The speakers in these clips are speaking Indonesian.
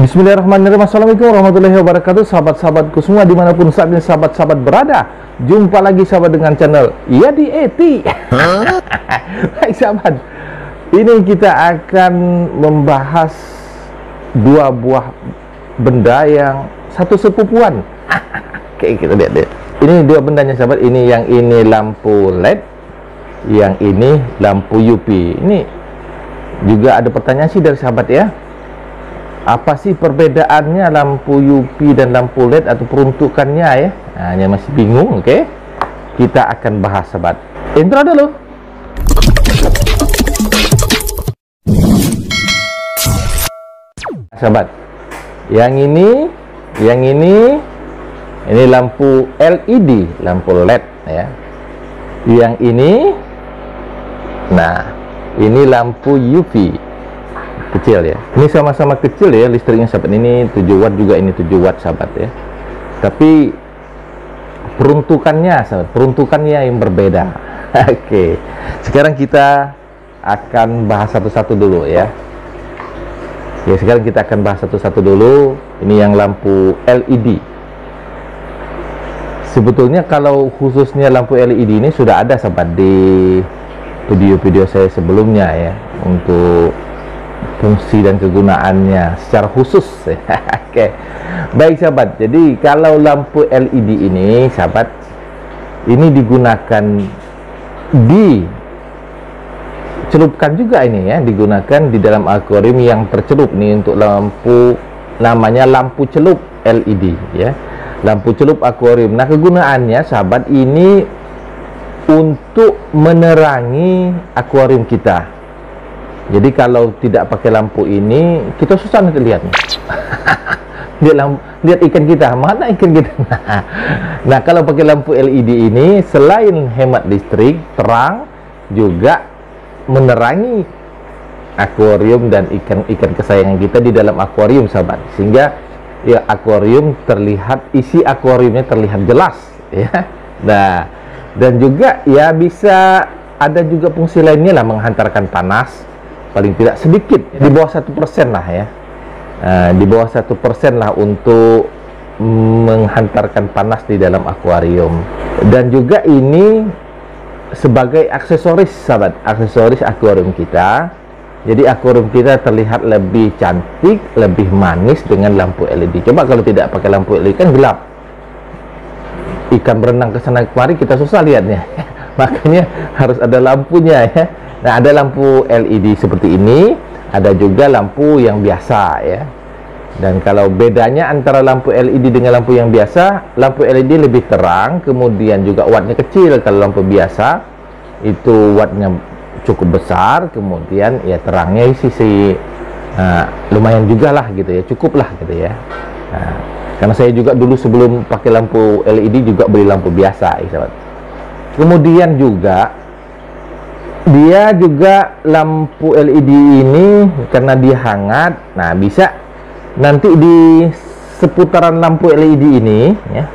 Bismillahirrahmanirrahim. Assalamualaikum warahmatullahi wabarakatuh. Sahabat-sahabatku semua dimanapun saat ini sahabat-sahabat berada, jumpa lagi sahabat dengan channel Yadi Eti. Baik sahabat, ini kita akan membahas dua buah benda yang satu sepupuan. Oke, kita lihat deh. Ini dua bendanya sahabat. Ini yang ini lampu LED, yang ini lampu UV. Ini juga ada pertanyaan sih dari sahabat ya. Apa sih perbedaannya lampu UV dan lampu LED atau peruntukannya ya? Nah, yang masih bingung, oke? Kita akan bahas sahabat. Intro dulu. Sahabat, yang ini lampu LED, lampu LED ya. Yang ini, nah, ini lampu UV. Kecil ya, ini sama-sama kecil ya listriknya sahabat. Ini 7 watt juga, ini 7 watt sahabat ya, tapi peruntukannya sahabat, peruntukannya yang berbeda. Oke, sekarang kita akan bahas satu-satu dulu ya. Oke, sekarang kita akan bahas satu-satu dulu. Ini yang lampu LED. Sebetulnya kalau khususnya lampu LED ini sudah ada sahabat di video-video saya sebelumnya ya, untuk fungsi dan kegunaannya secara khusus. Oke, baik sahabat. Jadi kalau lampu LED ini sahabat, ini digunakan dicelupkan juga ini ya, digunakan di dalam akuarium yang tercelup nih, untuk lampu namanya lampu celup LED ya, lampu celup akuarium. Nah, kegunaannya sahabat ini untuk menerangi akuarium kita. Jadi kalau tidak pakai lampu ini, kita susah nanti lihat. Lihat ikan kita, mana ikan kita? Nah, kalau pakai lampu LED ini, selain hemat listrik, terang, juga menerangi akuarium dan ikan-ikan kesayangan kita di dalam akuarium, sahabat. Sehingga ya akuarium terlihat, isi akuariumnya terlihat jelas, ya. Nah, dan juga ya bisa ada juga fungsi lainnya lah, menghantarkan panas. Paling tidak sedikit di bawah 1% lah ya, di bawah 1% lah untuk menghantarkan panas di dalam akuarium. Dan juga ini sebagai aksesoris sahabat, aksesoris akuarium kita. Jadi akuarium kita terlihat lebih cantik, lebih manis dengan lampu LED. Coba kalau tidak pakai lampu LED kan gelap, ikan berenang ke sana kemari kita susah lihatnya. Makanya harus ada lampunya ya. Nah, ada lampu LED seperti ini, ada juga lampu yang biasa ya. Dan kalau bedanya antara lampu LED dengan lampu yang biasa, lampu LED lebih terang, kemudian juga wattnya kecil. Kalau lampu biasa itu wattnya cukup besar, kemudian ya terangnya sisi lumayan juga lah gitu ya, cukup lah gitu ya. Nah, karena saya juga dulu sebelum pakai lampu LED juga beli lampu biasa ya, sahabat. Kemudian juga dia juga lampu LED ini karena dia hangat, nah bisa nanti di seputaran lampu LED ini ya,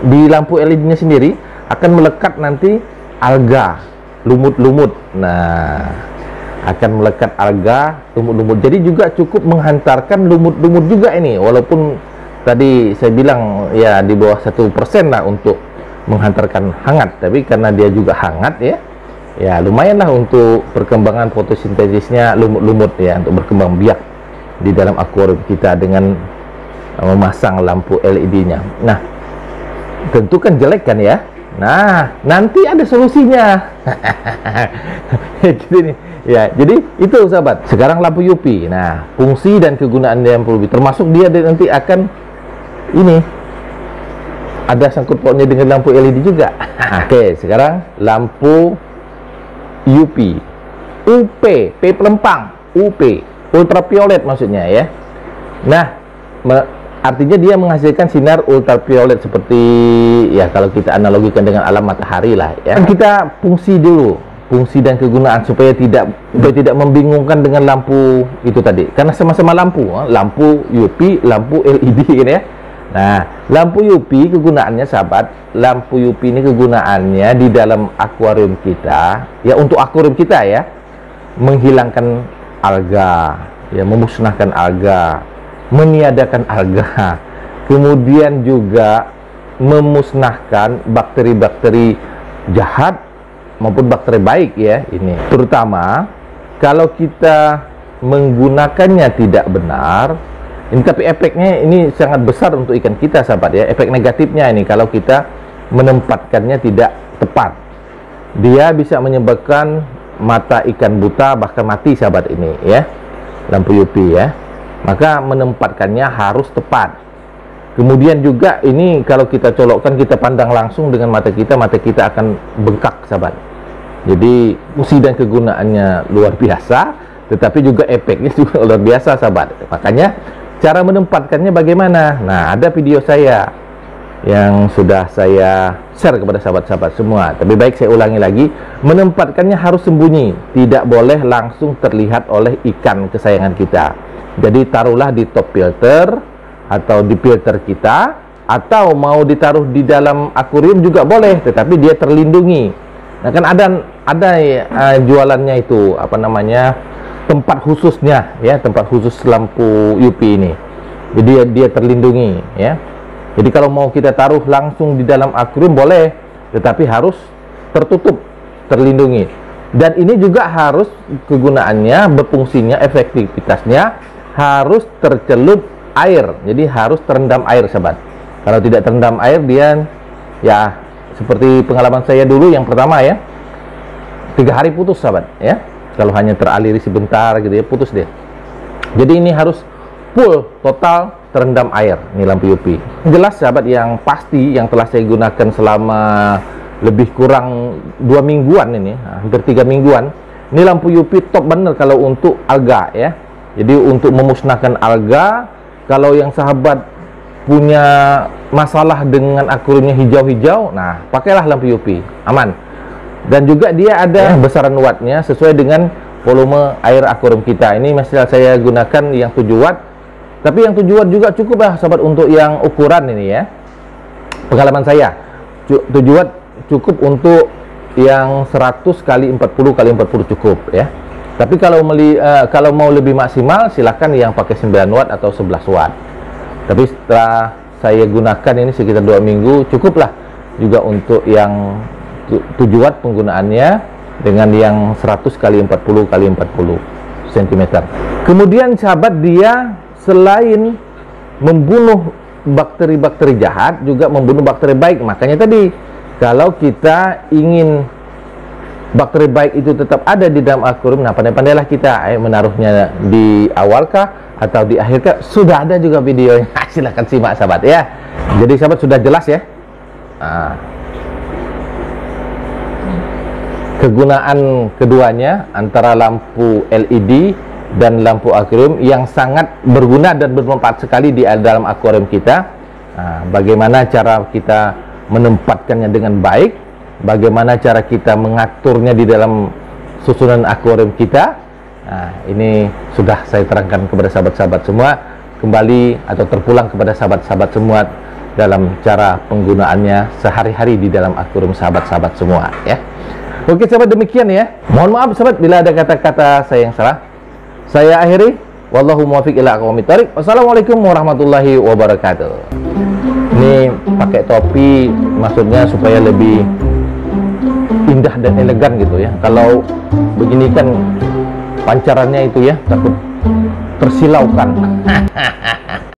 di lampu LED-nya sendiri akan melekat nanti alga, lumut-lumut. Nah, akan melekat alga, lumut-lumut. Jadi juga cukup menghantarkan lumut-lumut juga ini, walaupun tadi saya bilang ya di bawah 1% lah untuk menghantarkan hangat, tapi karena dia juga hangat ya, ya lumayanlah untuk perkembangan fotosintesisnya lumut-lumut ya, untuk berkembang biak di dalam akuarium kita dengan memasang lampu LED-nya. Nah, tentu kan jelek kan ya. Nah, nanti ada solusinya. Gitu nih. Ya, jadi itu sahabat. Sekarang lampu UV. Nah, fungsi dan kegunaan lampu UV termasuk dia nanti akan ini ada sangkut pautnya dengan lampu LED juga. Oke, sekarang lampu UV, UP, P pelempang, UP, ultraviolet maksudnya ya. Nah, artinya dia menghasilkan sinar ultraviolet seperti ya kalau kita analogikan dengan alam matahari lah ya. Kita fungsi dulu, fungsi dan kegunaan supaya tidak membingungkan dengan lampu itu tadi. Karena sama-sama lampu UV, lampu LED gitu ya. Nah, lampu UV kegunaannya sahabat, lampu UV ini kegunaannya di dalam akuarium kita ya, untuk akuarium kita ya, menghilangkan alga ya, memusnahkan alga, meniadakan alga, kemudian juga memusnahkan bakteri-bakteri jahat maupun bakteri baik ya ini. Terutama kalau kita menggunakannya tidak benar, ini tapi efeknya ini sangat besar untuk ikan kita sahabat ya. Efek negatifnya ini kalau kita menempatkannya tidak tepat, dia bisa menyebabkan mata ikan buta bahkan mati sahabat ini ya, lampu UV ya. Maka menempatkannya harus tepat. Kemudian juga ini kalau kita colokkan, kita pandang langsung dengan mata kita akan bengkak sahabat. Jadi fungsi dan kegunaannya luar biasa, tetapi juga efeknya juga luar biasa sahabat. Makanya cara menempatkannya bagaimana? Nah, ada video saya yang sudah saya share kepada sahabat-sahabat semua. Tapi baik saya ulangi lagi, menempatkannya harus sembunyi, tidak boleh langsung terlihat oleh ikan kesayangan kita. Jadi taruhlah di top filter atau di filter kita, atau mau ditaruh di dalam akuarium juga boleh, tetapi dia terlindungi. Nah kan ada jualannya itu apa namanya, tempat khususnya ya, tempat khusus lampu UV ini. Jadi dia terlindungi ya. Jadi kalau mau kita taruh langsung di dalam akuarium boleh, tetapi harus tertutup, terlindungi. Dan ini juga harus kegunaannya, berfungsinya, efektivitasnya harus tercelup air. Jadi harus terendam air sahabat. Kalau tidak terendam air, dia ya seperti pengalaman saya dulu yang pertama ya, 3 hari putus sahabat ya. Kalau hanya teraliri sebentar gitu ya, putus dia. Jadi ini harus full total terendam air, ini lampu UV. Jelas sahabat, yang pasti yang telah saya gunakan selama lebih kurang 2 mingguan ini, hampir 3 mingguan. Ini lampu UV top bener kalau untuk alga ya. Jadi untuk memusnahkan alga, kalau yang sahabat punya masalah dengan akuariumnya hijau-hijau, nah pakailah lampu UV, aman. Dan juga dia ada besaran wattnya sesuai dengan volume air akuarium kita. Ini masih saya gunakan yang 7 watt, tapi yang 7 watt juga cukup lah sahabat untuk yang ukuran ini ya. Pengalaman saya 7 watt cukup untuk yang 100 kali 40 kali 40 cukup ya. Tapi kalau mau lebih maksimal silahkan yang pakai 9 watt atau 11 watt. Tapi setelah saya gunakan ini sekitar 2 minggu, cukuplah juga untuk yang 7 watt penggunaannya dengan yang 100 kali 40 kali 40 cm. Kemudian sahabat, dia selain membunuh bakteri-bakteri jahat, juga membunuh bakteri baik. Makanya tadi kalau kita ingin bakteri baik itu tetap ada di dalam akuarium, nah pandai-pandailah kita menaruhnya di awal kah atau di akhir kah. Sudah ada juga videonya, silahkan simak sahabat ya. Jadi sahabat sudah jelas ya kegunaan keduanya antara lampu LED dan lampu akuarium yang sangat berguna dan bermanfaat sekali di dalam akuarium kita. Bagaimana cara kita menempatkannya dengan baik, bagaimana cara kita mengaturnya di dalam susunan akuarium kita. Nah, ini sudah saya terangkan kepada sahabat-sahabat semua, kembali atau terpulang kepada sahabat-sahabat semua dalam cara penggunaannya sehari-hari di dalam akuarium sahabat-sahabat semua ya. Oke sahabat, demikian ya. Mohon maaf sahabat bila ada kata-kata saya yang salah. Saya akhiri, wallahu muwaffiq ila aqwamit thoriq. Wassalamualaikum warahmatullahi wabarakatuh. Ini pakai topi maksudnya supaya lebih indah dan elegan gitu ya. Kalau begini kan pancarannya itu ya takut tersilaukan.